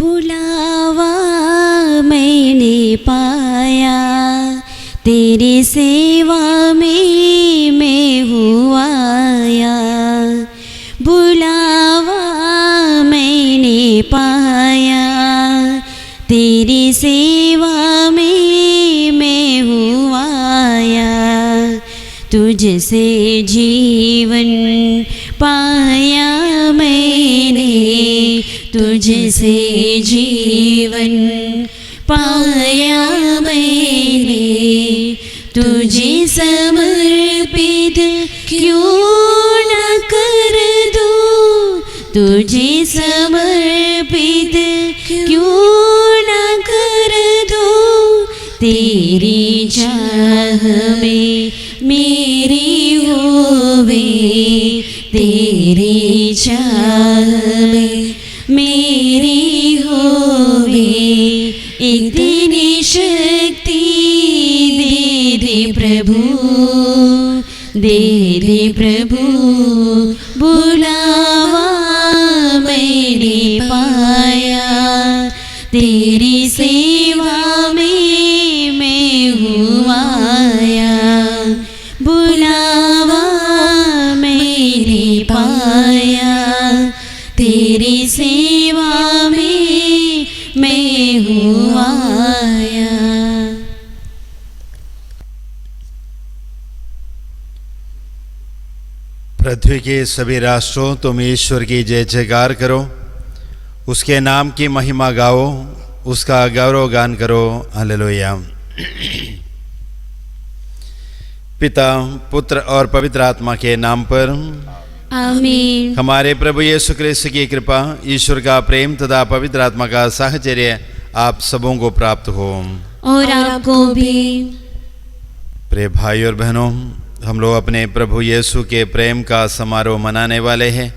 बुलावा मैंने पाया, तेरी सेवा में मैं हुआ आया। बुलावा मैंने पाया, तेरी सेवा में मैं हुआ आया। तुझसे जीवन पाया मैंने, तुझसे जीवन पाया मैंने। तुझे समर्पित क्यों न कर दूं, तुझे समर्पित क्यों न कर दूं। तेरी चाह में मेरी होवे, तेरी चाह में मेरी होवे। इतनी शक्ति दे दे प्रभु, दे दे प्रभु। बुलावा मैंने पाया, तेरी सेवा में मैं हुआ आया। बुलावा मैंने पाया, तेरी सेवा में मैं हुआ आया। पृथ्वी के सभी राष्ट्रों, तुम ईश्वर की जय जयकार करो, उसके नाम की महिमा गाओ, उसका गौरव गान करो। हालेलुया। पिता, पुत्र और पवित्र आत्मा के नाम पर आमीन। हमारे प्रभु यीशु क्रिस्त की कृपा, ईश्वर का प्रेम तथा पवित्र आत्मा का साहचर्य आप सबों को प्राप्त हो और आपको भी। प्रिय भाई और बहनों, हम लोग अपने प्रभु यीशु के प्रेम का समारोह मनाने वाले हैं,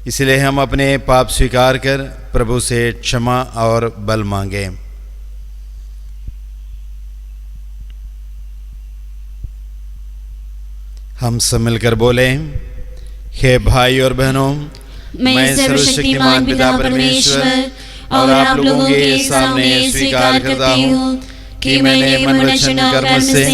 इसलिए हम अपने पाप स्वीकार कर प्रभु से क्षमा और बल मांगे। हम सब मिलकर बोले, हे भाई और बहनों, मैं सर्वशक्तिमान पिता परमेश्वर और आप लोगों के सामने स्वीकार करता हूँ कि मैंने मन वचन कर्म से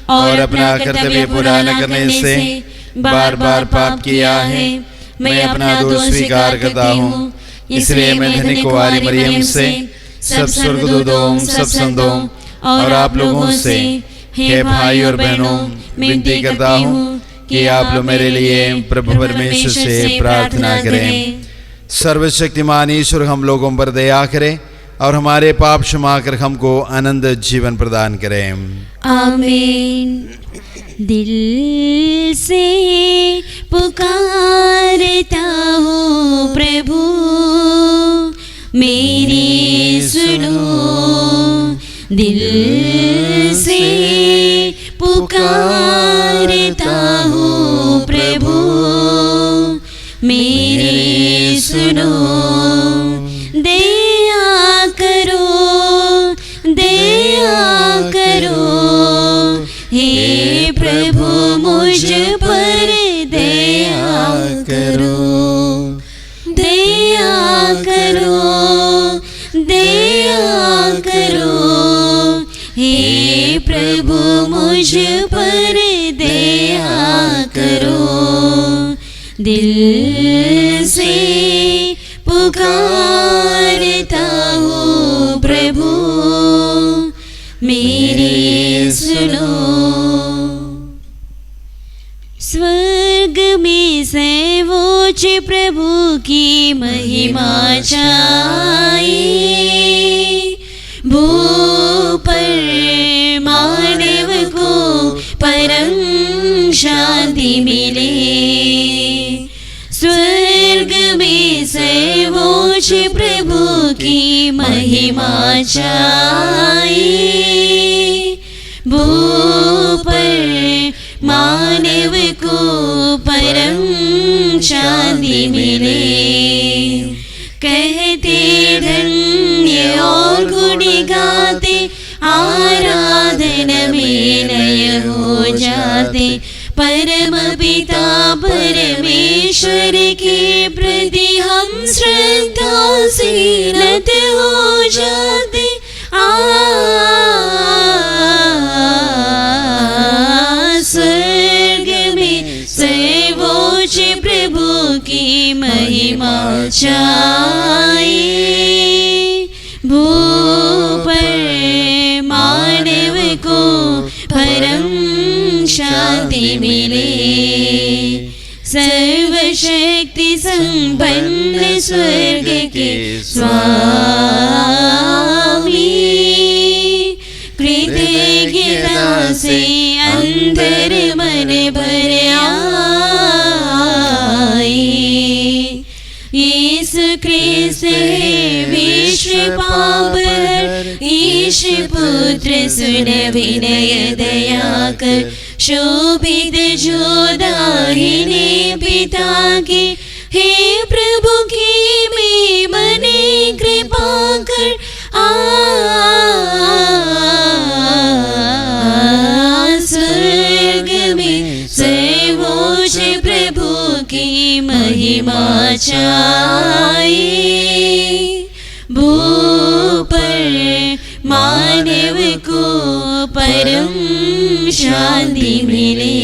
और अपना कर्तव्य पूरा न करने से बार बार पाप किया है। मैं अपना दोष स्वीकार करता हूँ, इसलिए मैं धन्य कुंवारी मरियम से, सब स्वर्गदूतों, सब संतों और आप लोगों से, हे भाई और बहनों, विनती करता हूँ कि आप लोग मेरे लिए प्रभु परमेश्वर से प्रार्थना करें। सर्वशक्तिमान ईश्वर हम लोगों पर दया करें और हमारे पाप क्षमा कर हमको आनंद जीवन प्रदान करें। आमीन। दिल से पुकारता हूँ प्रभु, मेरी सुनो। दिल से पुकारता हूँ प्रभु, मेरी सुनो। दया करो, दया करो, हे प्रभु मुझ पर दया करो। दया करो, दया करो, हे प्रभु मुझ पर दया करो। दिल से पुकारता हूँ प्रभु, मेरी सुनो। स्वर्ग में सर्वोच्च प्रभु की महिमा छाई, भू पर मानव को परम शांति मिले। स्वर्ग में सर्वोच्च प्रभु की महिमा छाई, भू पर मानव को परम शांति मिले। कहते धन्य और गुण गाते, आराधना में लय हो जाते। परम पिता परमेश्वर के प्रति हम श्रद्धा से नत महिमा छाए, भू पर मानव को परम शांति मिले। सर्वशक्ति संपन्न स्वर्ग के स्वामी, कृतज्ञता से अंतर मन भर आए। यीशु ख्रिस्त विश्व पापहर, ईश पुत्र सुन विनय दया कर, शोभित जो दाहिने पिता की, हे प्रभु की में बने कृपा कर। स्वर्ग में सर्वोच्च प्रभु की महिमा छाए, भू पर मानव को परम शांति मिले।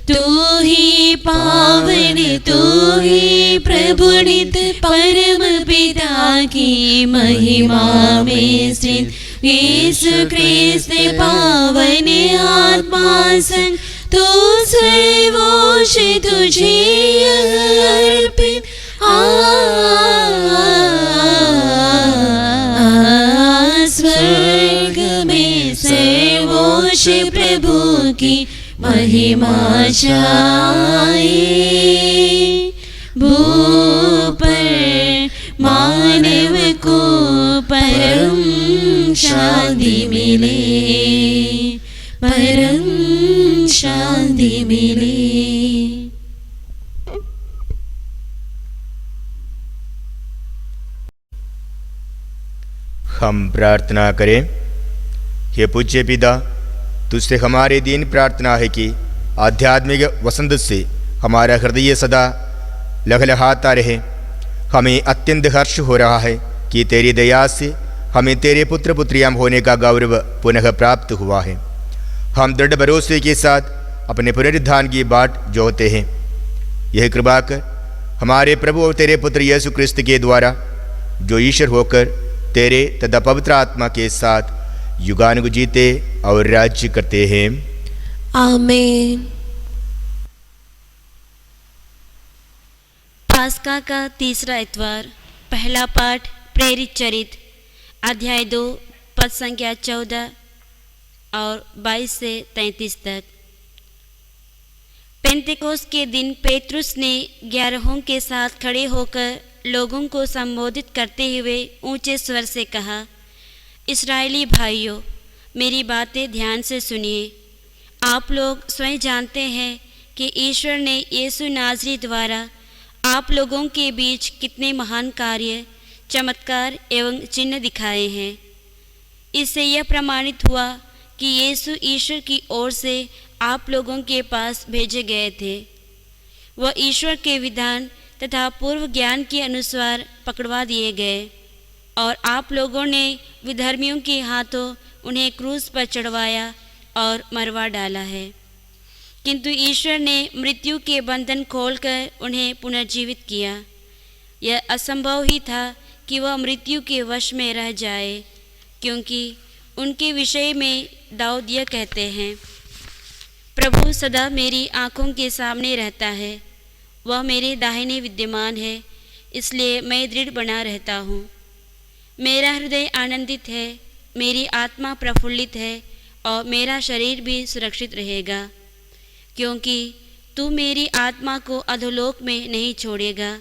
तू ही पावन, तू ही प्रभु नित, परम पिता की महिमा में स्थित। यीशु ख्रिस्त पावन आत्मा संग, तू सर्वोच्च तुझे अर्पित। स्वर्ग में सर्वोच्च प्रभु की महिमा छाए, भू पर मानव को परम शांति मिले, परम शांति मिले। हम प्रार्थना करें। हे पूज्य पिता, तुझसे हमारे दिन प्रार्थना है कि आध्यात्मिक वसंत से हमारा हृदय सदा लहलहाता रहे। हमें अत्यंत हर्ष हो रहा है कि तेरी दया से हमें तेरे पुत्र पुत्रियां होने का गौरव पुनः प्राप्त हुआ है। हम दृढ़ भरोसे के साथ अपने पुनरुत्थान की बाट जोहते हैं। यह कृपा कर हमारे प्रभु और तेरे पुत्र यीशु क्रिस्त के द्वारा, जो ईश्वर होकर तेरे तथा पवित्र आत्मा के साथ युगानुग जीते और राज्य करते हैं। आमीन। पास्का का तीसरा इतवार। पहला पाठ प्रेरित चरित्र अध्याय 2 पद संख्या 14 और 22 से 33 तक। पेंतेकोस्त के दिन पेतरुस ने 11 के साथ खड़े होकर लोगों को संबोधित करते हुए ऊंचे स्वर से कहा, इस्राएली भाइयों, मेरी बातें ध्यान से सुनिए। आप लोग स्वयं जानते हैं कि ईश्वर ने यीशु नाज़री द्वारा आप लोगों के बीच कितने महान कार्य, चमत्कार एवं चिन्ह दिखाए हैं। इससे यह प्रमाणित हुआ कि यीशु ईश्वर की ओर से आप लोगों के पास भेजे गए थे। वह ईश्वर के विधान तथा पूर्व ज्ञान के अनुसार पकड़वा दिए गए और आप लोगों ने विधर्मियों के हाथों उन्हें क्रूस पर चढ़वाया और मरवा डाला है। किंतु ईश्वर ने मृत्यु के बंधन खोलकर उन्हें पुनर्जीवित किया। यह असंभव ही था कि वह मृत्यु के वश में रह जाए, क्योंकि उनके विषय में दाऊद यह कहते हैं, प्रभु सदा मेरी आँखों के सामने रहता है, वह मेरे दाहिने विद्यमान है, इसलिए मैं दृढ़ बना रहता हूँ। मेरा हृदय आनंदित है, मेरी आत्मा प्रफुल्लित है और मेरा शरीर भी सुरक्षित रहेगा, क्योंकि तू मेरी आत्मा को अधोलोक में नहीं छोड़ेगा।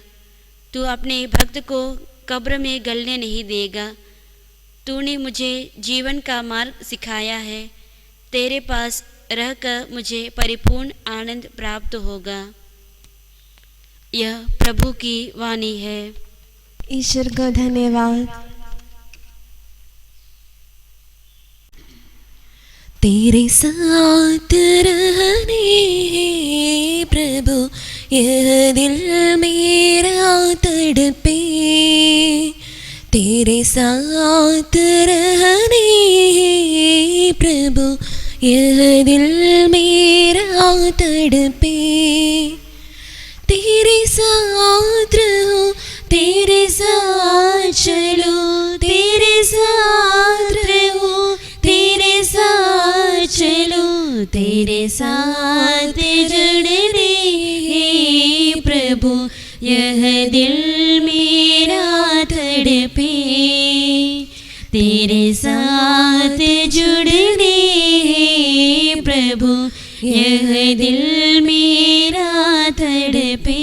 तू अपने भक्त को कब्र में गलने नहीं देगा। तूने मुझे जीवन का मार्ग सिखाया है, तेरे पास रहकर मुझे परिपूर्ण आनंद प्राप्त होगा। यह प्रभु की वाणी है। ईश्वर को धन्यवाद। तेरे साथ रहने प्रभु यह दिल मेरा तड़पे, तेरे साथ रहने प्रभु यह दिल मेरा तड़पे, तेरे साथ रहूं, तेरे साथ चलूं, तेरे साथ रहूं, तेरे साथ चलूं, तेरे साथ जुड़ने हे प्रभु, यह दिल मेरा तड़पे। तेरे साथ जुड़ने हे प्रभु, यह दिल मेरा तड़पे।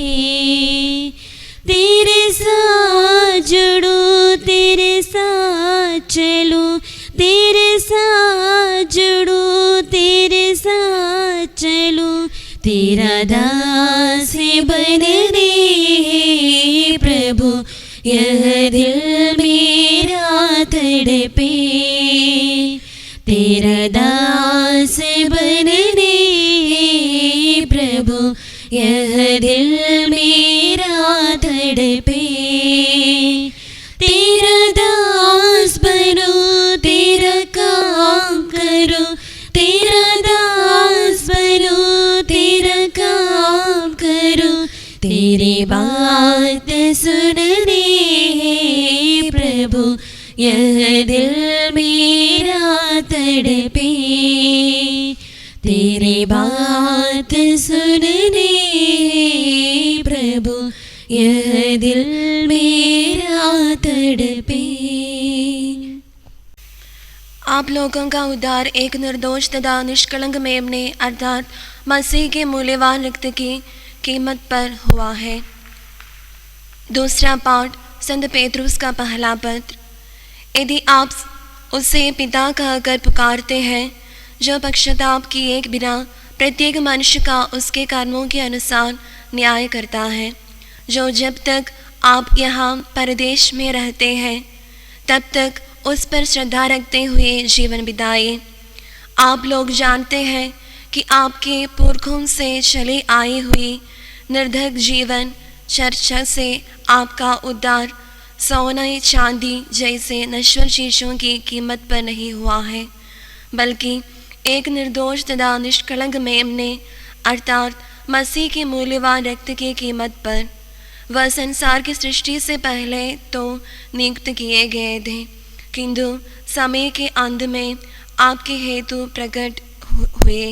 तेरे साथ जुड़ूं, तेरे साथ चलूं, तेरे साथ जुड़ूं, तेरे साथ चलूं, तेरा दास बनने हे प्रभु, यह दिल मेरा तड़पे। तेरा दास बनने हे प्रभु, यह दिल मेरा तड़पे। तेरा दास बनूं, तेरा काम करूं, तेरा दास बनूं, तेरा काम करूं, तेरी बात सुनने हे प्रभु, यह दिल मेरा तड़पे। तेरी बात सुनने हे प्रभु, यह दिल मेरा तड़पे। आप लोगों का उद्धार एक निर्दोष तथा निष्कलंक मेमने अर्थात मसीह के मूल्यवान रक्त की कीमत पर हुआ है। दूसरा पाठ संत पेत्रुस का पहला पत्र। यदि आप उसे पिता कहकर पुकारते हैं, जो पक्षताप किए बिना प्रत्येक मनुष्य का उसके कर्मों के अनुसार न्याय करता है, जो जब तक आप यहाँ परदेश में रहते हैं तब तक उस पर श्रद्धा रखते हुए जीवन बिताए। आप लोग जानते हैं कि आपके पुरखों से चले आई हुई निर्धक जीवन चर्चा से आपका उद्धार सोना चांदी जैसे नश्वर चीज़ों की कीमत पर नहीं हुआ है, बल्कि एक निर्दोष तथा निष्कलंक मेमने अर्थात मसीह के मूल्यवान रक्त की कीमत पर। वह संसार की सृष्टि से पहले तो नियुक्त किए गए थे, किंतु समय के अंत में आपके हेतु प्रकट हुए।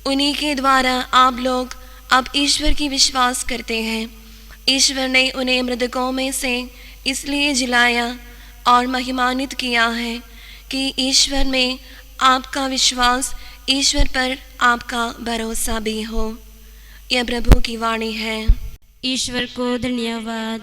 उन्हीं के द्वारा आप लोग अब ईश्वर की विश्वास करते हैं। ईश्वर ने उन्हें मृतकों में से इसलिए जिलाया और महिमान्वित किया है कि ईश्वर में आपका विश्वास, ईश्वर पर आपका भरोसा भी हो। यह प्रभु की वाणी है। ईश्वर को धन्यवाद।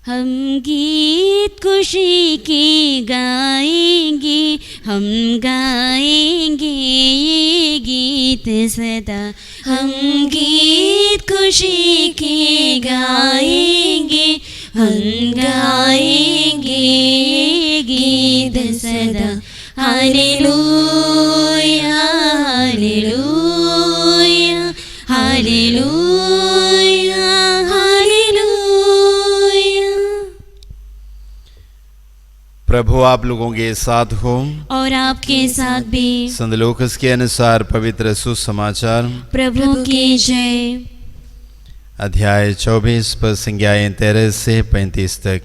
हम गीत खुशी की गाएंगे, हम गाएंगे ये गीत सदा। हम गीत खुशी की गाएंगे, हम गाएंगे ये गीत सदा। Hallelujah hallelujah hallelujah hallelujah. प्रभु आप लोगों के साथ हो और आपके साथ भी। संत लूकास के अनुसार पवित्र सुसमाचार। प्रभु की जय। अध्याय 24 पर संज्ञाएं 13 से 35 तक।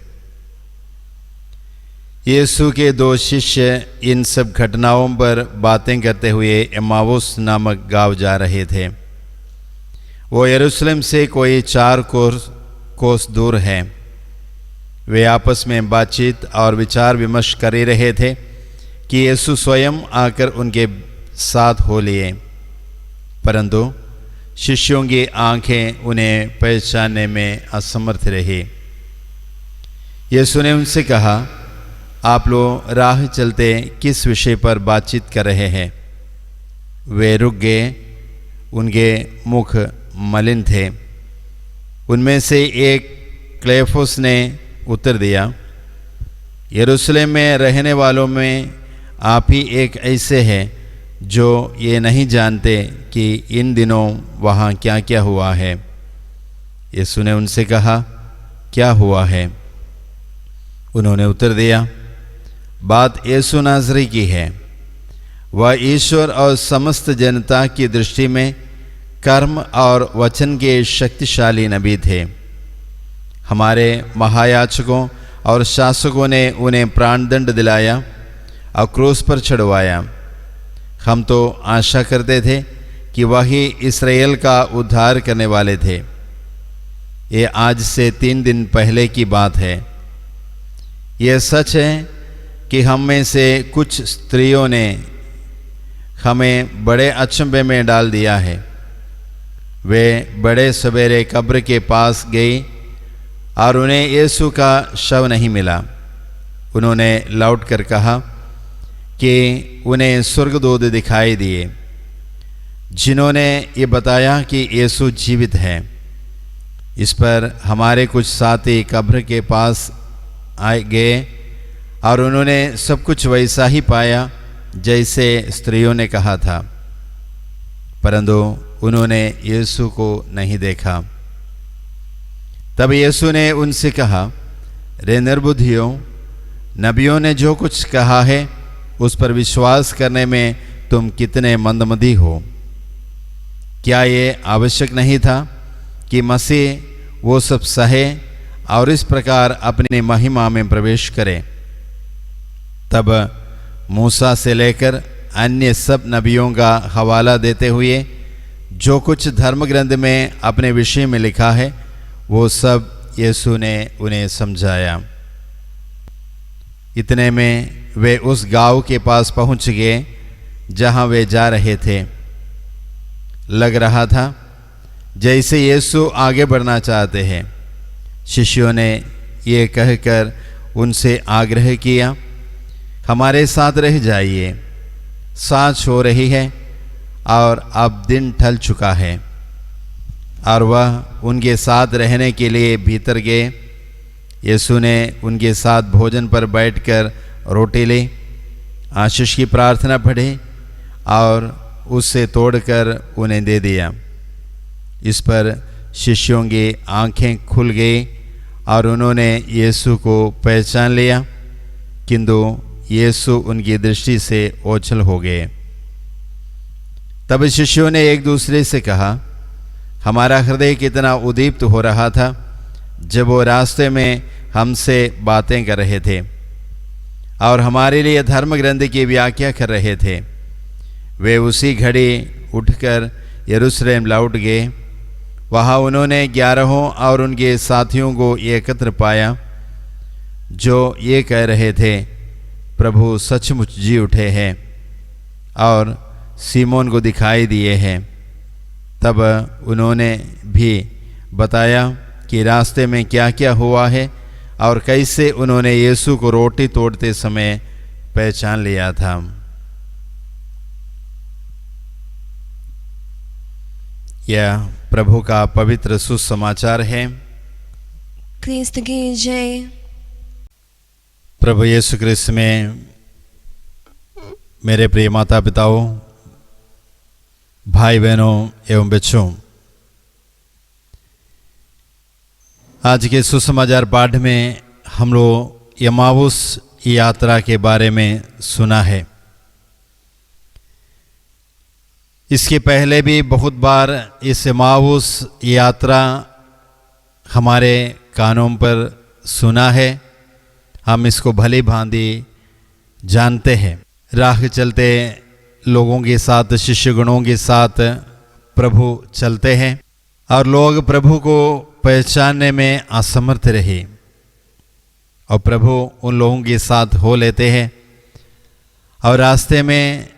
यीशु के दो शिष्य इन सब घटनाओं पर बातें करते हुए एम्माउस नामक गांव जा रहे थे। वो यरूशलेम से कोई 4 कोस दूर है। वे आपस में बातचीत और विचार विमर्श कर ही रहे थे कि यीशु स्वयं आकर उनके साथ हो लिए, परंतु शिष्यों की आंखें उन्हें पहचानने में असमर्थ रही। यीशु ने उनसे कहा, आप लोग राह चलते किस विषय पर बातचीत कर रहे हैं? वे रुक गए। उनके मुख मलिन थे। उनमें से एक क्लेफोस ने उत्तर दिया, यरूशलेम में रहने वालों में आप ही एक ऐसे हैं जो ये नहीं जानते कि इन दिनों वहाँ क्या क्या हुआ है। यीशु ने उनसे कहा, क्या हुआ है? उन्होंने उत्तर दिया, बात यीशु नाज़री की है। वह ईश्वर और समस्त जनता की दृष्टि में कर्म और वचन के शक्तिशाली नबी थे। हमारे महायाजकों और शासकों ने उन्हें प्राणदंड दिलाया और क्रूस पर चढ़वाया। हम तो आशा करते थे कि वही इस्राएल का उद्धार करने वाले थे। ये आज से 3 दिन पहले की बात है। यह सच है कि हम में से कुछ स्त्रियों ने हमें बड़े अचंभे में डाल दिया है। वे बड़े सवेरे कब्र के पास गई और उन्हें यीशु का शव नहीं मिला। उन्होंने लौट कर कहा कि उन्हें स्वर्गदूत दिखाई दिए जिन्होंने ये बताया कि यीशु जीवित है। इस पर हमारे कुछ साथी कब्र के पास आए गए और उन्होंने सब कुछ वैसा ही पाया जैसे स्त्रियों ने कहा था, परंतु उन्होंने यीशु को नहीं देखा। तब यीशु ने उनसे कहा, रे निर्बुद्धियों, नबियों ने जो कुछ कहा है उस पर विश्वास करने में तुम कितने मंदमदी हो। क्या ये आवश्यक नहीं था कि मसीह वो सब सहे और इस प्रकार अपनी महिमा में प्रवेश करे? तब मूसा से लेकर अन्य सब नबियों का हवाला देते हुए जो कुछ धर्म ग्रंथ में अपने विषय में लिखा है वो सब यीशु ने उन्हें समझाया। इतने में वे उस गांव के पास पहुंच गए जहां वे जा रहे थे। लग रहा था जैसे यीशु आगे बढ़ना चाहते हैं। शिष्यों ने ये कहकर उनसे आग्रह किया, हमारे साथ रह जाइए, सांझ हो रही है और अब दिन ढल चुका है। और वह उनके साथ रहने के लिए भीतर गए। यीशु ने उनके साथ भोजन पर बैठकर रोटी ली, आशीष की प्रार्थना पढ़ी और उससे तोड़कर उन्हें दे दिया। इस पर शिष्यों की आंखें खुल गई और उन्होंने यीशु को पहचान लिया, किंतु यीशु उनकी दृष्टि से ओझल हो गए। तब शिष्यों ने एक दूसरे से कहा, हमारा हृदय कितना उद्दीप्त हो रहा था जब वो रास्ते में हमसे बातें कर रहे थे और हमारे लिए धर्म ग्रंथ की व्याख्या कर रहे थे। वे उसी घड़ी उठकर यरूशलेम लौट गए। वहाँ उन्होंने 11 और उनके साथियों को एकत्र पाया जो ये कह रहे थे, प्रभु सचमुच जी उठे हैं और सीमोन को दिखाई दिए हैं। तब उन्होंने भी बताया कि रास्ते में क्या क्या हुआ है और कैसे उन्होंने यीशु को रोटी तोड़ते समय पहचान लिया था। यह प्रभु का पवित्र सुसमाचार है। क्रिस्त की जय। प्रभु यीशु क्रिस्त में मेरे प्रिय माता पिताओं, भाई बहनों एवं बच्चों, आज के सुसमाचार पाठ में हम लोग एमाउस यात्रा के बारे में सुना है। इसके पहले भी बहुत बार इस एमाउस यात्रा हमारे कानों पर सुना है। हम इसको भली भांति जानते हैं। राह चलते लोगों के साथ, शिष्यगणों के साथ प्रभु चलते हैं और लोग प्रभु को पहचानने में असमर्थ रहे और प्रभु उन लोगों के साथ हो लेते हैं और रास्ते में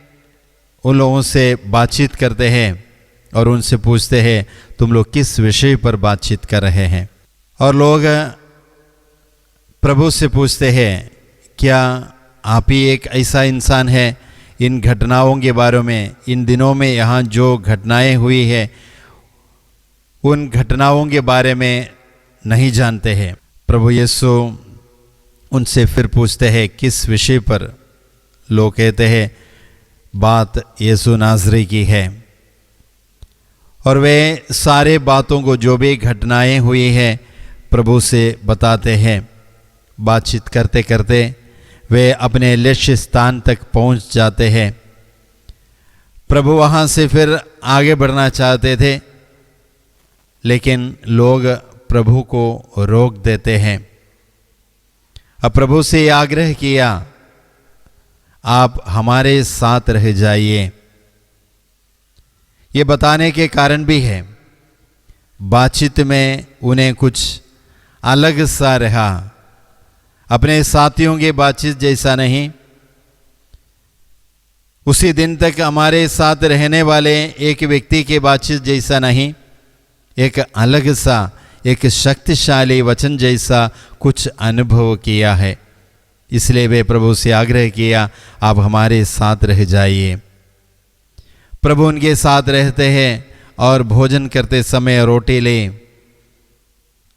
उन लोगों से बातचीत करते हैं और उनसे पूछते हैं, तुम लोग किस विषय पर बातचीत कर रहे हैं? और लोग प्रभु से पूछते हैं, क्या आप ही एक ऐसा इंसान है इन घटनाओं के बारे में, इन दिनों में यहाँ जो घटनाएं हुई है उन घटनाओं के बारे में नहीं जानते हैं? प्रभु यीशु उनसे फिर पूछते हैं किस विषय पर? लोग कहते हैं बात यीशु नाज़री की है। और वे सारे बातों को, जो भी घटनाएं हुई हैं, प्रभु से बताते हैं। बातचीत करते करते वे अपने लक्ष्य स्थान तक पहुंच जाते हैं। प्रभु वहाँ से फिर आगे बढ़ना चाहते थे, लेकिन लोग प्रभु को रोक देते हैं। अब प्रभु से आग्रह किया, आप हमारे साथ रह जाइए। ये बताने के कारण भी है, बातचीत में उन्हें कुछ अलग सा रहा, अपने साथियों की बातचीत जैसा नहीं। उसी दिन तक हमारे साथ रहने वाले एक व्यक्ति की बातचीत जैसा नहीं, एक अलग सा, एक शक्तिशाली वचन जैसा कुछ अनुभव किया है। इसलिए वे प्रभु से आग्रह किया, आप हमारे साथ रह जाइए। प्रभु उनके साथ रहते हैं और भोजन करते समय रोटी ले।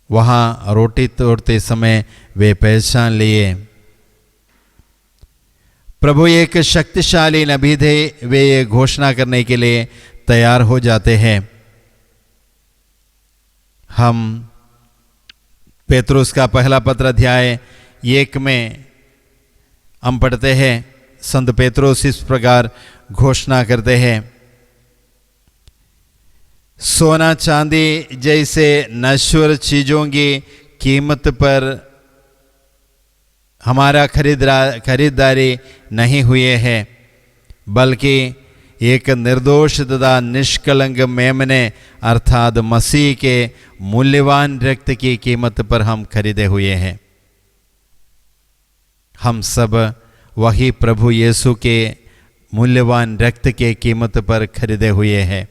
वहाँ रोटी तोड़ते समय वे पहचान लिए प्रभु एक शक्तिशाली नबी थे। वे ये घोषणा करने के लिए तैयार हो जाते हैं। हम पेतरुस का पहला पत्र अध्याय 1 में हम पढ़ते हैं, संत पेतरुस इस प्रकार घोषणा करते हैं, सोना चांदी जैसे नश्वर चीज़ों की कीमत पर हमारा खरीदारी नहीं हुए है, बल्कि एक निर्दोष तथा निष्कलंक मेमने अर्थात मसीह के मूल्यवान रक्त की कीमत पर हम खरीदे हुए हैं। हम सब वही प्रभु यीशु के मूल्यवान रक्त के कीमत पर खरीदे हुए हैं।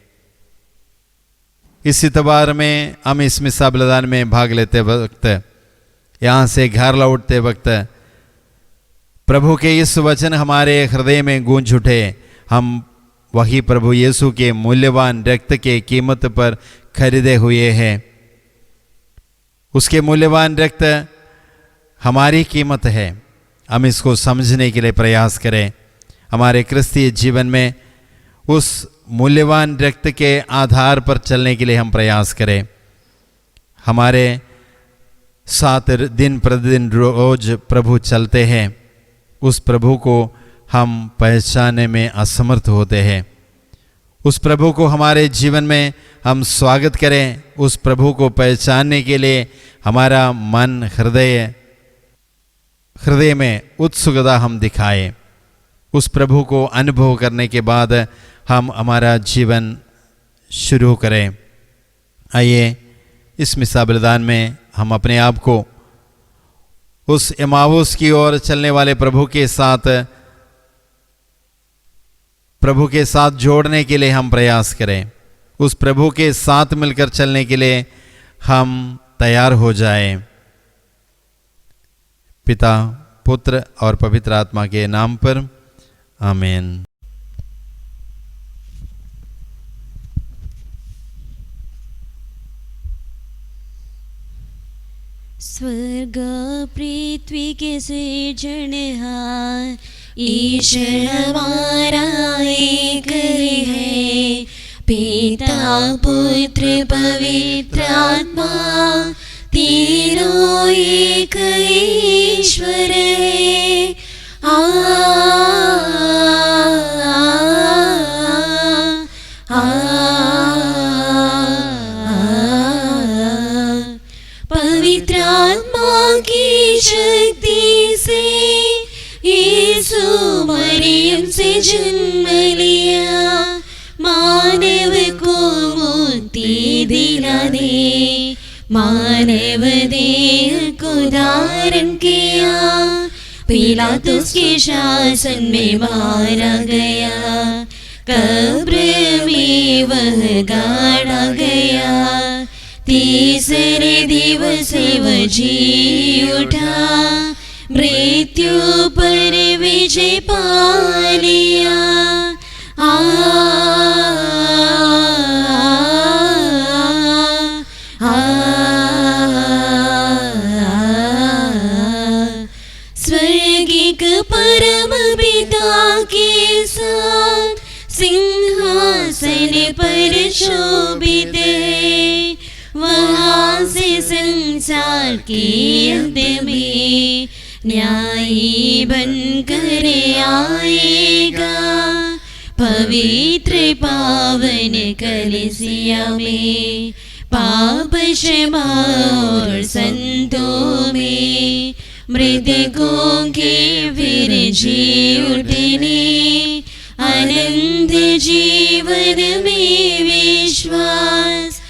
इस इतवार में हम इस मिसा बलिदान में भाग लेते वक्त, यहाँ से घर लौटते वक्त प्रभु के इस वचन हमारे हृदय में गूंज उठे, हम वही प्रभु यीशु के मूल्यवान रक्त के कीमत पर खरीदे हुए हैं। उसके मूल्यवान रक्त हमारी कीमत है। हम इसको समझने के लिए प्रयास करें। हमारे क्रिस्तीय जीवन में उस मूल्यवान रक्त के आधार पर चलने के लिए हम प्रयास करें। हमारे साथ दिन प्रतिदिन रोज प्रभु चलते हैं, उस प्रभु को हम पहचानने में असमर्थ होते हैं। उस प्रभु को हमारे जीवन में हम स्वागत करें। उस प्रभु को पहचानने के लिए हमारा मन हृदय में उत्सुकता हम दिखाएं। उस प्रभु को अनुभव करने के बाद हम हमारा जीवन शुरू करें। आइए इस मिसा बलिदान में हम अपने आप को उस एमाउस की ओर चलने वाले प्रभु के साथ जोड़ने के लिए हम प्रयास करें। उस प्रभु के साथ मिलकर चलने के लिए हम तैयार हो जाएं। पिता, पुत्र और पवित्र आत्मा के नाम पर आमीन। स्वर्ग पृथ्वी के सृजनहार ईश्वर हमारा एक है, पिता पुत्र पवित्र आत्मा तीनों एक ईश्वर है। पवित्र आत्मा की शक्ति से यीशु मरियम से जन्म लिया, मानव को मुक्ति दिला दे, मानव देह को धारण किया, पिलातुस के शासन में मारा गया, कब्र में वह गाड़ा गया, तीसरे दिवस वह जी उठा, मृत्यु पर विजय पा लिया। स्वर्गिक परम पिता के साथ सिंहासन पर शोभित है, वहाँ से संसार के अंत में न्यायी बनकर आएगा, पवित्र पावन कलीसिया में पाप क्षमा और संतों में मृतकों के फिर जी उठने अनंत जीवन में विश्वास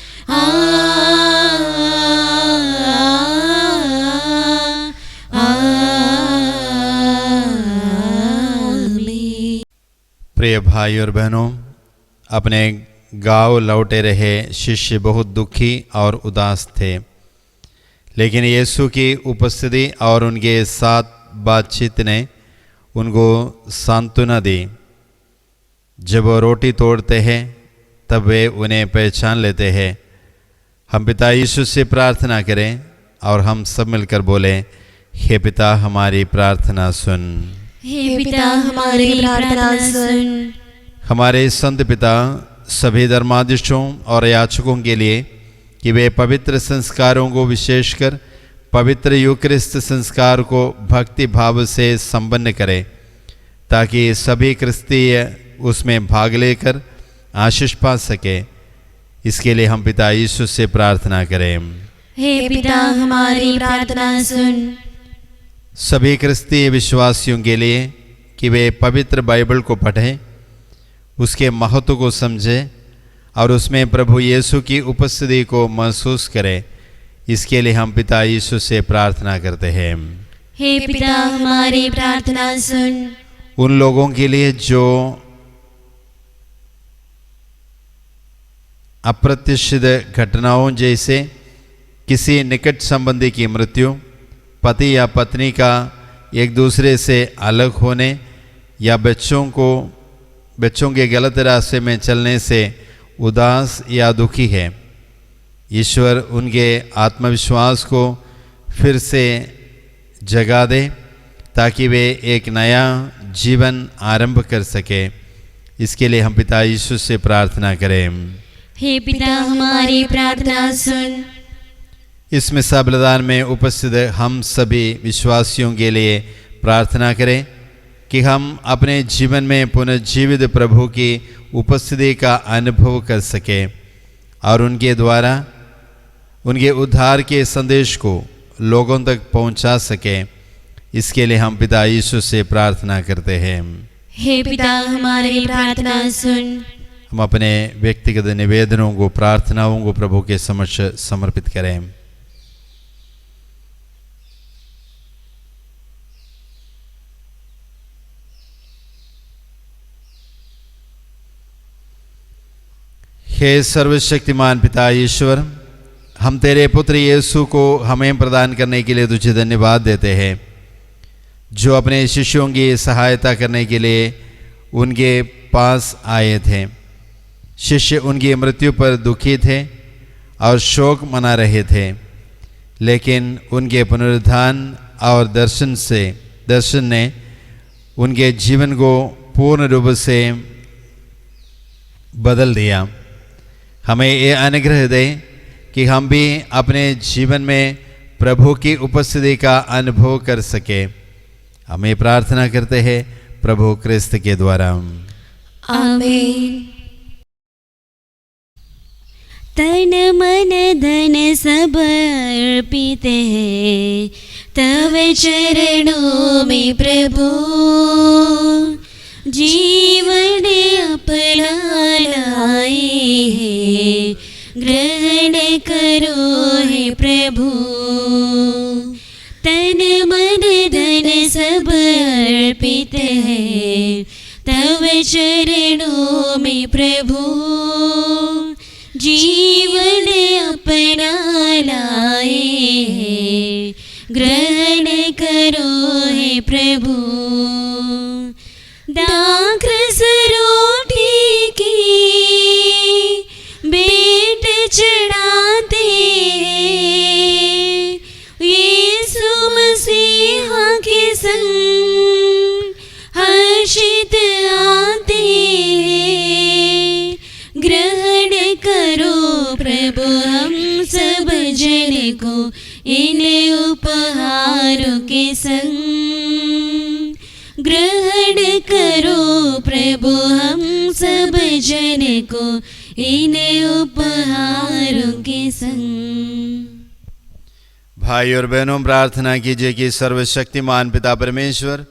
प्रिय भाई और बहनों, अपने गांव लौटे रहे शिष्य बहुत दुखी और उदास थे, लेकिन यीशु की उपस्थिति और उनके साथ बातचीत ने उनको सांत्वना दी। जब वो रोटी तोड़ते हैं तब वे उन्हें पहचान लेते हैं। हम पिता यीशु से प्रार्थना करें और हम सब मिलकर बोलें, हे पिता हमारी प्रार्थना सुन। हे पिता हमारी प्रार्थना सुन। हमारे संत पिता सभी धर्माधीशों और याचकों के लिए कि वे पवित्र संस्कारों को विशेषकर पवित्र यूकरिस्त संस्कार को भक्ति भाव से संपन्न करें, ताकि सभी क्रिस्तीय उसमें भाग लेकर आशीष पा सके। इसके लिए हम पिता यीशु से प्रार्थना करें। हे पिता हमारी प्रार्थना सुन। सभी क्रिस्तीय विश्वासियों के लिए कि वे पवित्र बाइबल को पढ़ें, उसके महत्व को समझें और उसमें प्रभु यीशु की उपस्थिति को महसूस करें। इसके लिए हम पिता यीशु से प्रार्थना करते हैं। हे पिता हमारी प्रार्थना सुन। उन लोगों के लिए जो अप्रत्याशित घटनाओं जैसे किसी निकट संबंधी की मृत्यु, पति या पत्नी का एक दूसरे से अलग होने या बच्चों के गलत रास्ते में चलने से उदास या दुखी है, ईश्वर उनके आत्मविश्वास को फिर से जगा दे ताकि वे एक नया जीवन आरंभ कर सके। इसके लिए हम पिता यीशु से प्रार्थना करें। हे पिता हमारी प्रार्थना सुन। इस मिसा बलिदान में उपस्थित हम सभी विश्वासियों के लिए प्रार्थना करें कि हम अपने जीवन में पुनर्जीवित प्रभु की उपस्थिति का अनुभव कर सकें और उनके द्वारा उनके उद्धार के संदेश को लोगों तक पहुंचा सकें। इसके लिए हम पिता यीशु से प्रार्थना करते हैं। हे पिता हमारी प्रार्थना सुन। हम अपने व्यक्तिगत निवेदनों को, प्रार्थनाओं को प्रभु के समक्ष समर्पित करें। हे सर्वशक्तिमान पिता ईश्वर, हम तेरे पुत्र यीशु को हमें प्रदान करने के लिए तुझे धन्यवाद देते हैं, जो अपने शिष्यों की सहायता करने के लिए उनके पास आए थे। शिष्य उनकी मृत्यु पर दुखी थे और शोक मना रहे थे, लेकिन उनके पुनरुत्थान और दर्शन ने उनके जीवन को पूर्ण रूप से बदल दिया। हमें ये अनुग्रह दे कि हम भी अपने जीवन में प्रभु की उपस्थिति का अनुभव कर सके। हमें प्रार्थना करते हैं प्रभु क्रिस्त के द्वारा। आमीन। तन मन धन सब अर्पित है तव चरणों में प्रभु, जीवन अपना लाए है, ग्रहण करो है प्रभु। तन मन धन सब अर्पित है तव चरणों में प्रभु, जीवन अपना लाए है, ग्रहण करो है प्रभु। दाखरस रोटी की भेंट चढ़ाते यीशु मसीहा के संग हर्षित आते। ग्रहण करो प्रभु हम सब जन को इन उपहारों के संग, ग्रहण करो प्रभु हम सब जन को इन उपहारों के संग। भाई और बहनों, प्रार्थना कीजिए कि सर्वशक्तिमान पिता परमेश्वर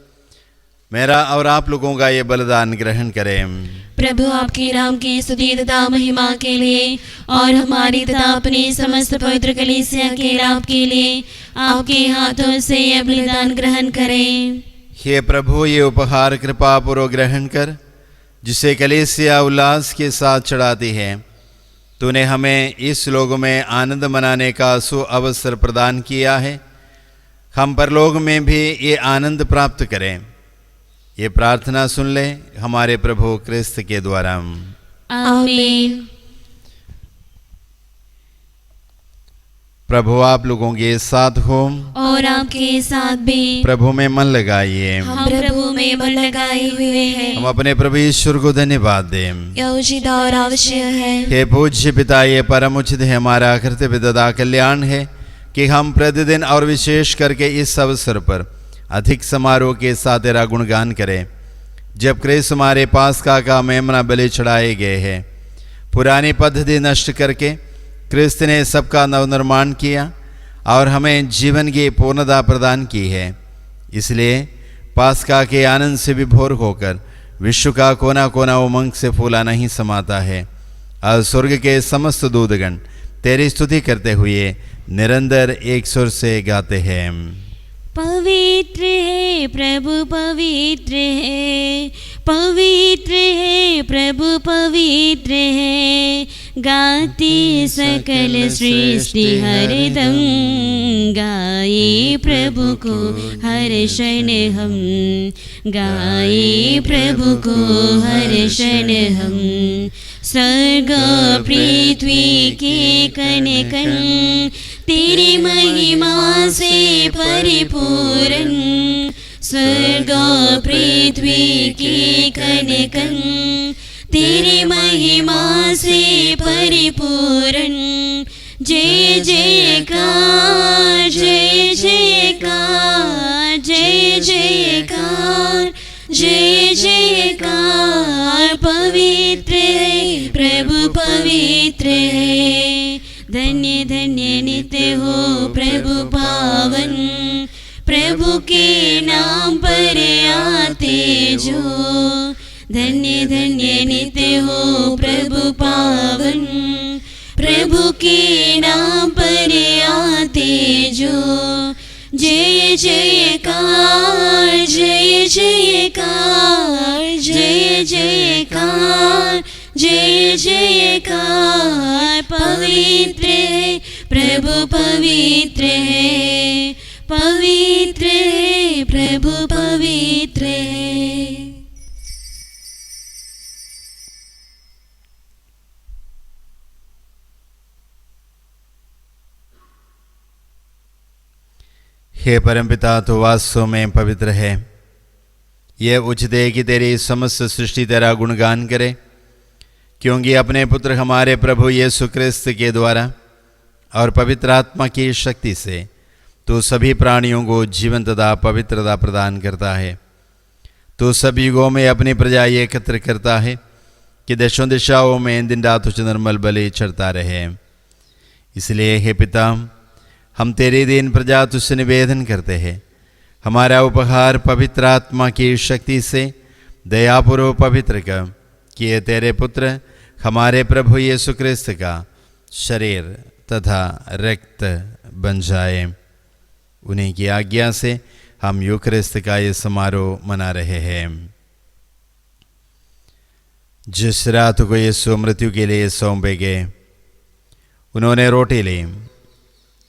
मेरा और आप लोगों का ये बलिदान ग्रहण करें। प्रभु आपके नाम की स्तुति तथा महिमा के लिए और हमारी तथा अपनी समस्त पवित्र कलीसिया के लाभ के लिए आपके हाथों से यह बलिदान ग्रहण करें। हे प्रभु, ये उपहार कृपा पूर्वक ग्रहण कर, जिसे कलीसिया उल्लास के साथ चढ़ाती है। तूने हमें इस लोक में आनंद मनाने का सुअवसर प्रदान किया है। हम परलोक में भी ये आनंद प्राप्त करें। ये प्रार्थना सुन ले हमारे प्रभु क्रिस्त के द्वारा। आमीन। प्रभु आप लोगों के साथ हो और आपके साथ भी। प्रभु में मन लगाइए। हम प्रभु में मन लगाए हुए हैं। हम अपने प्रभु ईश्वर को धन्यवाद दें। यह उचित और आवश्यक है। हे पूज्य पिता, ये परम उचित है, हमारा कर्तव्य तथा कल्याण है कि हम प्रतिदिन और विशेष करके इस अवसर पर अधिक समारोह के साथ तेरा गुणगान करें। जब क्रिस्त हमारे पास का मेमना बलि चढ़ाए गए हैं, पुरानी पद्धति नष्ट करके क्रिस्त ने सबका नवनिर्माण किया और हमें जीवन की पूर्णता प्रदान की है। इसलिए पास्का के आनंद से विभोर होकर विश्व का कोना कोना उमंग से फूला नहीं समाता है। और स्वर्ग के समस्त दूतगण तेरी स्तुति करते हुए निरंतर एक सुर से गाते हैं। पवित्र है प्रभु पवित्र है, पवित्र है प्रभु पवित्र है, गाती सकल सृष्टि हरदम, गाए प्रभु को हर क्षण हम, गाए प्रभु को हर क्षण हम। स्वर्ग पृथ्वी के कण कण तेरी महिमा से परिपूर्ण, स्वर्ग पृथ्वी के कण कण तेरी महिमा से परिपूर्ण। जय जयकार जय जयकार जय जयकार जय जयकार। पवित्र है प्रभु पवित्र है, धन्य धन्य नित्य हो प्रभु पावन, प्रभु के नाम पर आते जो। धन्य धन्य नित्य हो प्रभु पावन, प्रभु के नाम पर आते जो। जय जयकार जय जयकार जय जयकार जय जयकार। पवित्र है प्रभु पवित्र है, पवित्र है प्रभु पवित्र है। हे परमपिता, तो वास्तव में पवित्र है। यह उचित है कि तेरी समस्त सृष्टि तेरा गुणगान करे, क्योंकि अपने पुत्र हमारे प्रभु यीशु क्रिस्त के द्वारा और पवित्र आत्मा की शक्ति से तू सभी प्राणियों को जीवन तथा पवित्रता प्रदान करता है। तू सभी युगों में अपनी प्रजा एकत्र करता है कि देशों दिशाओं में दिन रात उच्च निर्मल बलि चढ़ता रहे। इसलिए हे पिता, हम तेरी दीन प्रजा तुझसे निवेदन करते हैं, हमारा उपहार पवित्र आत्मा की शक्ति से दयापूर्वक पवित्र कर, कि ये तेरे पुत्र हमारे प्रभु यीशु क्रिस्त का शरीर तथा रक्त बन जाए। उन्हीं की आज्ञा से हम यूक्रिस्त का ये समारोह मना रहे हैं। जिस रात को यीशु मृत्यु के लिए सौंपे गए, उन्होंने रोटी ली,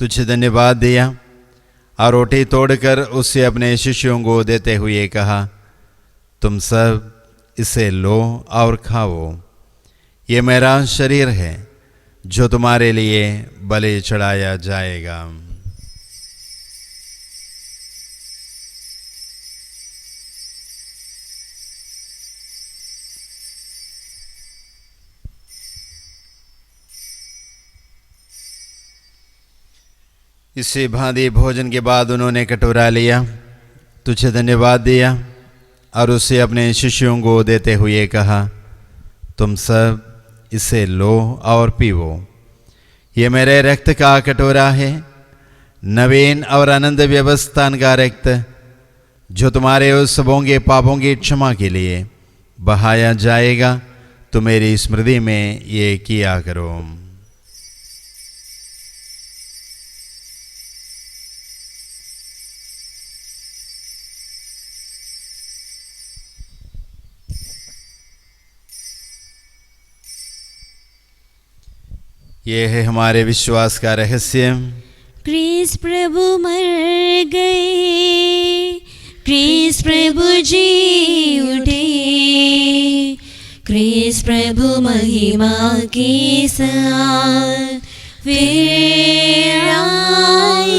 तुझे धन्यवाद दिया और रोटी तोड़कर उसे अपने शिष्यों को देते हुए कहा, तुम सब इसे लो और खाओ, ये मेरा शरीर है जो तुम्हारे लिए बलि चढ़ाया जाएगा। इसी भांति भोजन के बाद उन्होंने कटोरा लिया, तुझे धन्यवाद दिया और उसे अपने शिष्यों को देते हुए कहा, तुम सब इसे लो और पीवो। ये मेरे रक्त का कटोरा है, नवीन और अनंत व्यवस्थान का रक्त, जो तुम्हारे उस सबों के पापों की क्षमा के लिए बहाया जाएगा। तो मेरी स्मृति में ये किया करो। ये है हमारे विश्वास का रहस्य। क्रिस्त प्रभु मर गए, क्रिस्त प्रभु जी उठे, क्रिस्त प्रभु महिमा के साथ फिर आएंगे,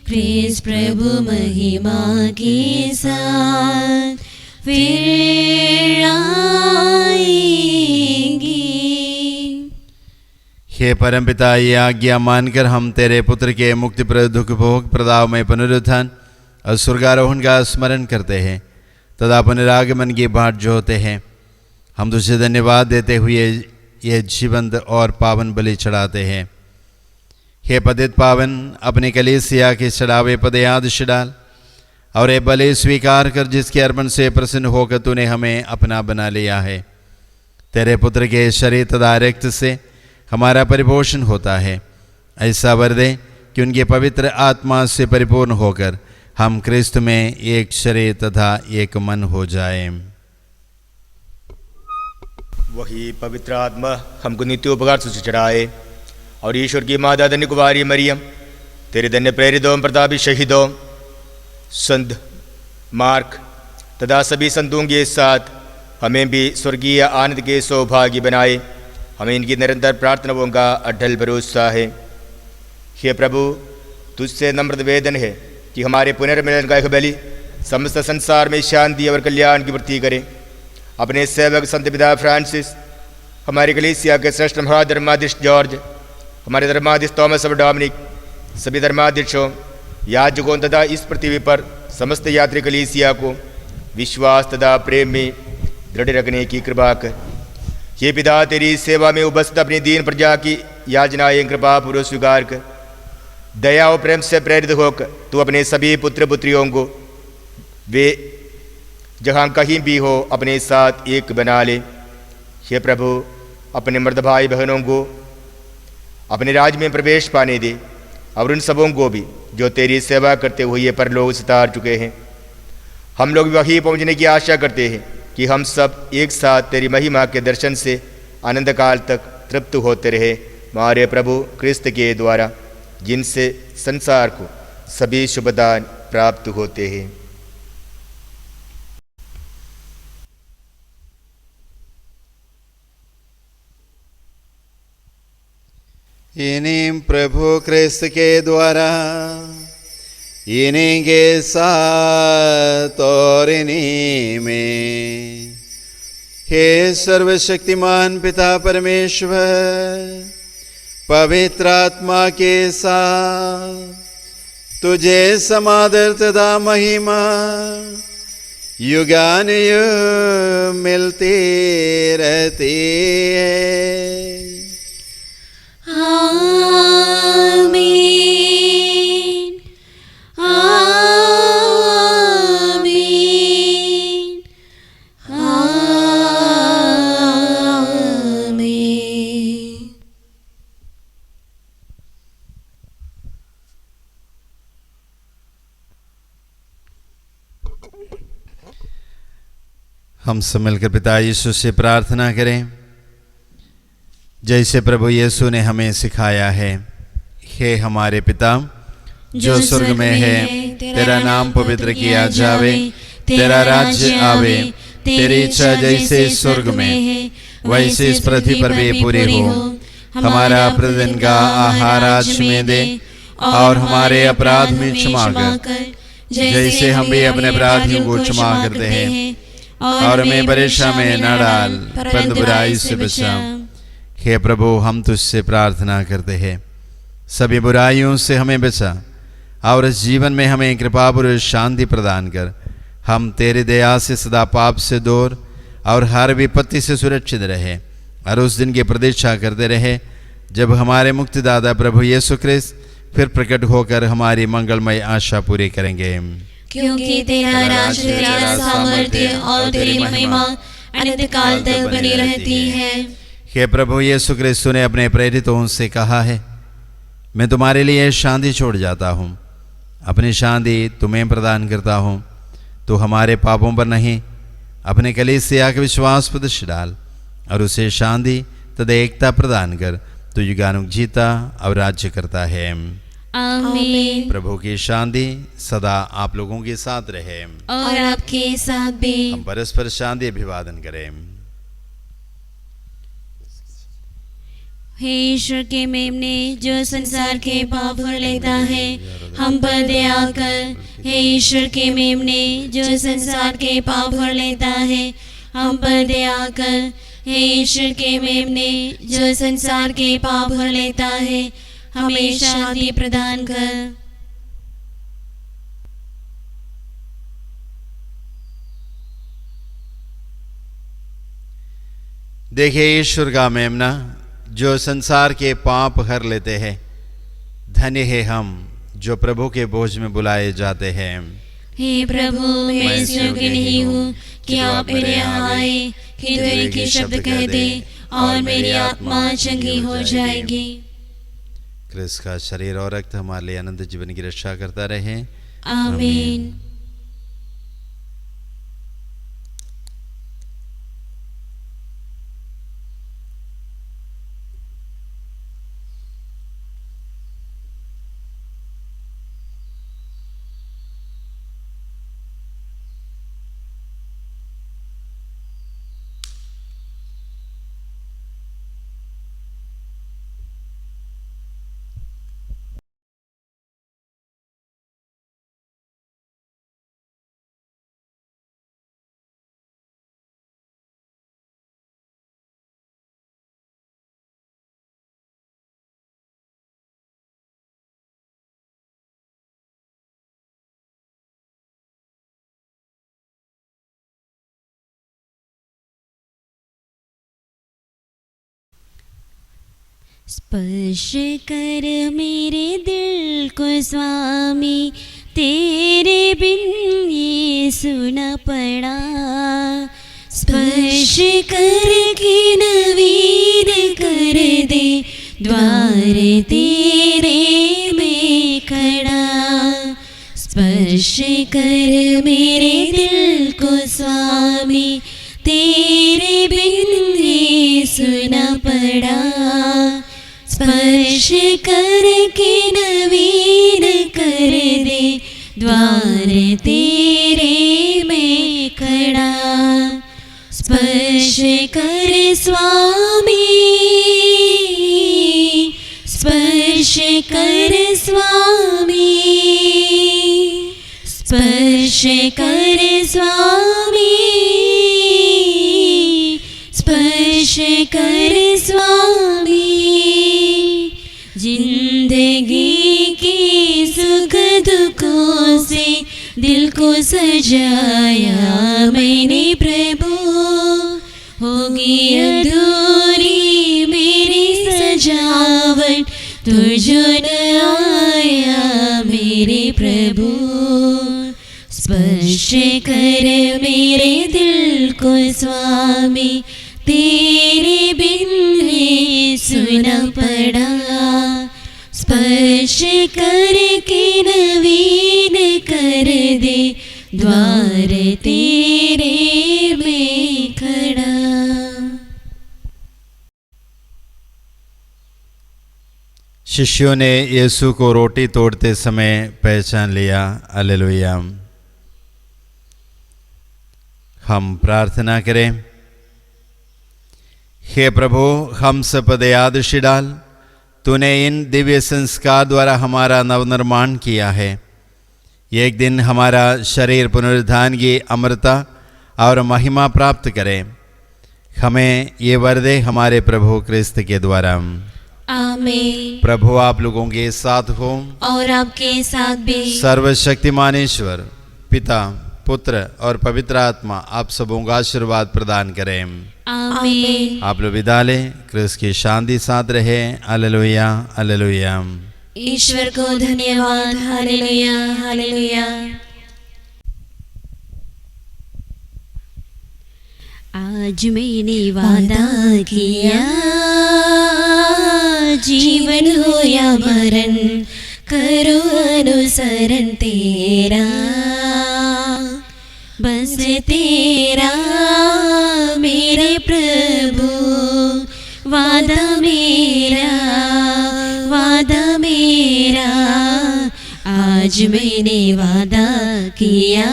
क्रिस्त प्रभु महिमा के साथ फिर आएंगे। हे परमपिता, ये आज्ञा मानकर हम तेरे पुत्र के मुक्तिप्रद दुख भोग प्रदाव में पुनरुत्थान और स्वर्गारोहण का स्मरण करते हैं तथा पुनरागमन की बाट जोहते हैं। हम तुझे धन्यवाद देते हुए ये जीवंत और पावन बलि चढ़ाते हैं। हे पतित पावन, अपनी कलीसिया के चढ़ावे पद याद डाल और ये बलि स्वीकार कर, जिसके अर्पण से प्रसन्न होकर तूने हमें अपना बना लिया है। तेरे पुत्र के शरीर तथा रक्त से हमारा परिपोषण होता है। ऐसा वर दे कि उनके पवित्र आत्मा से परिपूर्ण होकर हम क्रिस्त में एक शरीर तथा एक मन हो जाएं। वही पवित्र आत्मा हमको नित्य उपकार से चढ़ाए और ईश्वर की माता धन्य कुमारी मरियम, तेरे धन्य प्रेरितों प्रतापी शहीदों संत मार्क तथा सभी संतों के साथ हमें भी स्वर्गीय आनंद के सौभाग्य बनाए। हमें इनकी निरंतर प्रार्थनाओं का अढल भरोसा है। हे प्रभु, तुझसे नम्र निवेदन है कि हमारे पुनर्मिलन का एक बलि समस्त संसार में शांति और कल्याण की वृद्धि करे। अपने सेवक संत पिता फ्रांसिस, हमारे कलीसिया के श्रेष्ठ महाधर्माध्यक्ष जॉर्ज, हमारे धर्माध्यक्ष थॉमस और डोमिनिक, सभी धर्माध्यक्षों, याजकों तथा इस पृथ्वी पर समस्त यात्री कलीसिया को विश्वास तथा प्रेम में दृढ़ रखने की कृपा कर। ये पिता, तेरी सेवा में उपस्थित अपनी दीन प्रजा की याचनाएं कृपा पूर्वक स्वीकार कर। दया और प्रेम से प्रेरित होकर तू अपने सभी पुत्र पुत्रियों को वे जहाँ कहीं भी हो अपने साथ एक बना ले। हे प्रभु, अपने मर्द भाई बहनों को अपने राज में प्रवेश पाने दे और उन सबों को भी जो तेरी सेवा करते हुए परलोक से उतार चुके हैं। हम लोग वहीं पहुँचने की आशा करते हैं कि हम सब एक साथ तेरी महिमा के दर्शन से आनंद काल तक तृप्त होते रहे, हमारे प्रभु क्रिस्त के द्वारा, जिनसे संसार को सभी शुभदान प्राप्त होते हैं। इन्हीं प्रभु क्रिस्त के द्वारा, इन्हीं के साथ और इन्हीं में, हे सर्वशक्तिमान पिता परमेश्वर, पवित्र आत्मा के साथ तुझे समादर तथा महिमा युगानुयुग मिलती रहती है। आमीन, आमीन, आमीन। हम सब मिलकर पिता यीशु से प्रार्थना करें, जैसे प्रभु यीशु ने हमें सिखाया है। हे हमारे पिता जो स्वर्ग में है, तेरा नाम पवित्र किया जावे, तेरा राज्य आवे, तेरी इच्छा जैसे स्वर्ग में है वैसे इस पृथ्वी पर भी पूरी हो। हमारा प्रतिदिन का आहार आज हमें दे और हमारे अपराध में क्षमा कर, जैसे हम भी अपने अपराधियों को क्षमा करते हैं, और हमें परीक्षा में न डाल परंतु बुराई से बचा। हे प्रभु, हम तुझसे प्रार्थना करते हैं, सभी बुराइयों से हमें बचा और इस जीवन में हमें कृपापूर्वक शांति प्रदान कर। हम तेरी दया से सदा पाप से दूर और हर विपत्ति से सुरक्षित रहे और उस दिन की प्रतीक्षा करते रहे जब हमारे मुक्तिदाता प्रभु यीशु ख्रिस्त फिर प्रकट होकर हमारी मंगलमय आशा पूरी करेंगे। क्योंकि तेरा राज, तेरा सामर्थ्य और तेरी महिमा अनंत काल तक बनी रहती है। हे प्रभु यीशु ख्रिस्त ने अपने प्रेरितों से कहा है, मैं तुम्हारे लिए शांति छोड़ जाता हूँ, अपनी शांति तुम्हें प्रदान करता हूँ। तो हमारे पापों पर नहीं, अपने कलीसिया के विश्वास पर दृष्टि डाल और उसे शांति तथा एकता प्रदान कर। तो युगानुग जीता और राज्य करता है। आमीन। प्रभु की शांति सदा आप लोगों के साथ रहे और आपके साथ भी। हम परस्पर शांति अभिवादन करें। हे ईश्वर के मेमने जो संसार के पाप भर लेता है, हम पर दया कर। हे ईश्वर के मेमने जो संसार के पाप भर लेता है, हम पर दया कर। हे ईश्वर के मेमने जो संसार के पाप भर लेता है, हमें शांति प्रदान कर। देखिए ईश्वर का मेमना जो संसार के पाप हर लेते हैं। धन्य है हम जो प्रभु के भोज में बुलाए जाते हैं। हे प्रभु, मैं इस योग्य नहीं हूँ कि आप मेरे यहाँ आए, कि एक ही शब्द कह दे और मेरी आत्मा चंगी हो जाएगी। क्रिस्त का शरीर और रक्त हमारे लिए अनंत जीवन की रक्षा करता रहे। आमीन। स्पर्श कर मेरे दिल को स्वामी, तेरे बिन ये सुना पड़ा। स्पर्श कर के नवीन कर दे, द्वार तेरे में खड़ा। स्पर्श कर मेरे दिल को स्वामी, तेरे बिन ये सुना पड़ा। स्पर्श करके नवीन कर दे, द्वार तेरे में खड़ा। स्पर्श कर स्वामी, स्पर्श कर स्वामी, स्पर्श कर स्वामी, स्पर्श कर स्वामी। जिंदगी की सुख दुखों से दिल को सजाया मैंने प्रभु, होगी अधूरी मेरी सजावट तुझो न आया मेरे प्रभु। स्पर्श कर मेरे दिल को स्वामी, तेरे बिन ये सुना पड़ा। स्पर्श करके नवीन कर दे, द्वार तेरे में खड़ा। शिष्यों ने यीशु को रोटी तोड़ते समय पहचान लिया। हालेलुया। हम प्रार्थना करें। हे प्रभु, हम सब पर दया दृष्टि डाल। तूने इन दिव्य संस्कार द्वारा हमारा नवनिर्माण किया है। एक दिन हमारा शरीर पुनरुत्थान की अमरता और महिमा प्राप्त करे। हमें ये वर दे हमारे प्रभु क्रिस्त के द्वारा। आमीन। प्रभु आप लोगों के साथ हो और आपके साथ भी। सर्वशक्तिमान ईश्वर पिता पुत्र और पवित्र आत्मा आप सबों को आशीर्वाद प्रदान करें। आमीन। आप लोग विदा लें। क्रिस्त की शांति साथ रहे। Hallelujah hallelujah. ईश्वर को धन्यवाद। Hallelujah hallelujah. आज मैंने वादा किया, जीवन हो या मरण करो अनुसरण तेरा, बस तेरा मेरे प्रभु वादा मेरा, वादा मेरा। आज मैंने वादा किया,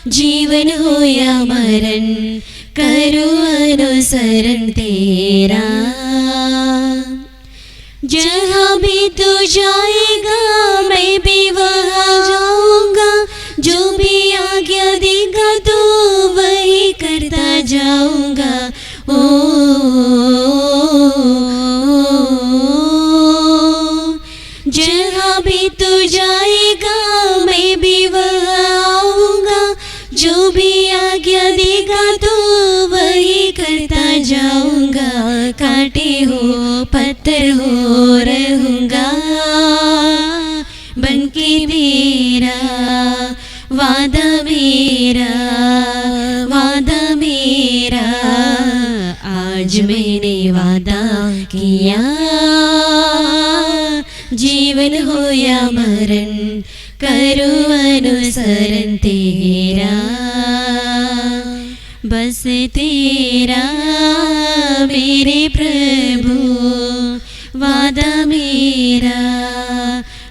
जीवन हो या मरण करो अनुसरण तेरा। जहाँ भी तू जाएगा मैं भी वहाँ जाऊँगा, जो भी आज्ञा देगा तो वही करता जाऊँगा। ओ जहाँ भी तू जाएगा मैं भी वहाँ आऊँगा, जो भी आज्ञा देगा तो वही करता जाऊँगा। कांटे हो पत्थर हो रहूँगा बनके तेरा, वादा मेरा, वादा मेरा। आज मैंने वादा किया, जीवन हो या मरण करो अनुसरण तेरा, बस तेरा मेरे प्रभु वादा मेरा,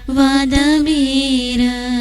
वादा मेरा।